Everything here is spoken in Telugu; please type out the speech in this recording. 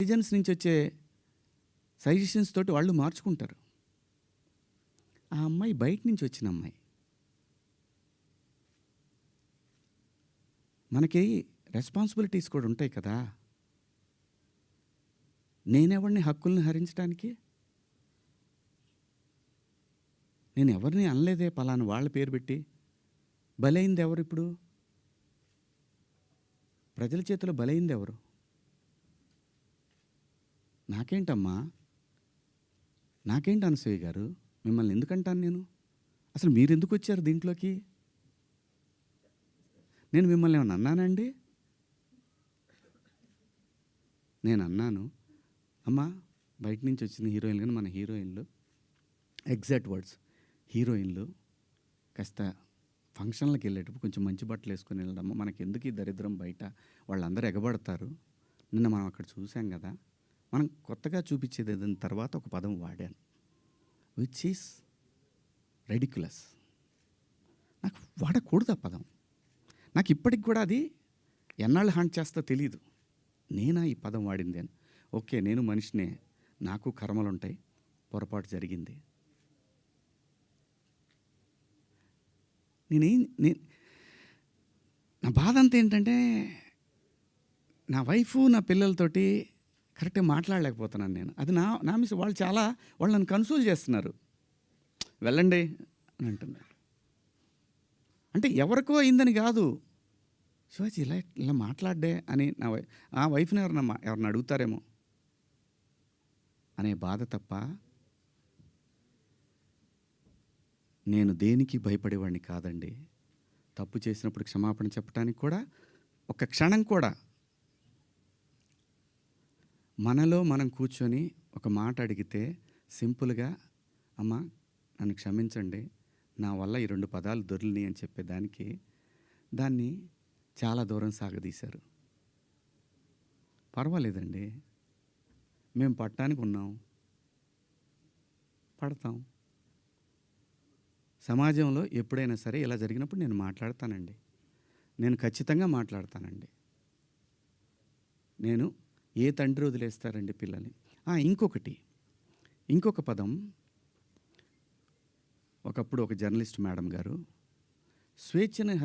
నెటిజన్స్ నుంచి వచ్చే సజెషన్స్ తోటి వాళ్ళు మార్చుకుంటారు. ఆ అమ్మాయి బయట నుంచి వచ్చిన అమ్మాయి. మనకి రెస్పాన్సిబిలిటీస్ కూడా ఉంటాయి కదా. నేనెవరిని హక్కుల్ని హరించడానికి? నేను ఎవరిని అనలేదే పలానా వాళ్ళ పేరు పెట్టి. బలైంది ఎవరు? ఇప్పుడు ప్రజల చేతిలో బలైంది ఎవరు? నాకేంటమ్మా, నాకేంటి అనసూయ గారు? మిమ్మల్ని ఎందుకంటాను నేను? అసలు మీరు ఎందుకు వచ్చారు దీంట్లోకి? నేను మిమ్మల్ని ఏమన్నా అన్నానండి? నేను అన్నాను, అమ్మా బయట నుంచి వచ్చిన హీరోయిన్లు కానీ మన హీరోయిన్లు, ఎగ్జాక్ట్ వర్డ్స్, హీరోయిన్లు కాస్త ఫంక్షన్లకు వెళ్ళేటప్పుడు కొంచెం మంచి బట్టలు వేసుకొని వెళ్ళడమ్మా, మనకి ఎందుకు ఈ దరిద్రం బయట, వాళ్ళందరూ ఎగబడతారు. నిన్న మనం అక్కడ చూసాం కదా. మనం కొత్తగా చూపించేది ఏదైనా తర్వాత ఒక పదం వాడాను, విచ్ ఈస్ రెడిక్యులస్. నాకు వాడకూడదు ఆ పదం. నాకు ఇప్పటికి కూడా అది ఎన్నాళ్ళు హాంట్ చేస్తా తెలియదు. నేనా ఈ పదం వాడింది అని. ఓకే, నేను మనిషినే, నాకు కర్మలు ఉంటాయి, పొరపాటు జరిగింది. నా బాధ అంతా ఏంటంటే, నా వైఫ్ నా పిల్లలతోటి కరెక్ట్గా మాట్లాడలేకపోతున్నాను నేను. అది నా మిస్. వాళ్ళు నన్ను కన్సోల్ చేస్తున్నారు, వెళ్ళండి అని అంటున్నారు. అంటే ఎవరికో అయిందని కాదు, శివాజీ ఇలా మాట్లాడ్డే అని ఆ వైఫ్ని ఎవరిని అడుగుతారేమో అనే బాధ తప్ప నేను దేనికి భయపడేవాడిని కాదండి. తప్పు చేసినప్పుడు క్షమాపణ చెప్పడానికి కూడా ఒక క్షణం కూడా మనలో మనం కూర్చొని ఒక మాట అడిగితే సింపుల్గా, అమ్మ నన్ను క్షమించండి, నా వల్ల ఈ 2 పదాలు దొరికినాయి అని చెప్పేదానికి దాన్ని చాలా దూరం సాగదీశారు. పర్వాలేదండి, మేము పట్టడానికి ఉన్నాం, పడతాం. సమాజంలో ఎప్పుడైనా సరే ఇలా జరిగినప్పుడు నేను మాట్లాడతానండి, నేను ఖచ్చితంగా మాట్లాడతానండి. నేను ఏ తండ్రి వదిలేస్తారండి పిల్లల్ని? ఇంకొక పదం, ఒకప్పుడు ఒక జర్నలిస్ట్ మేడం గారు, స్వేచ్ఛను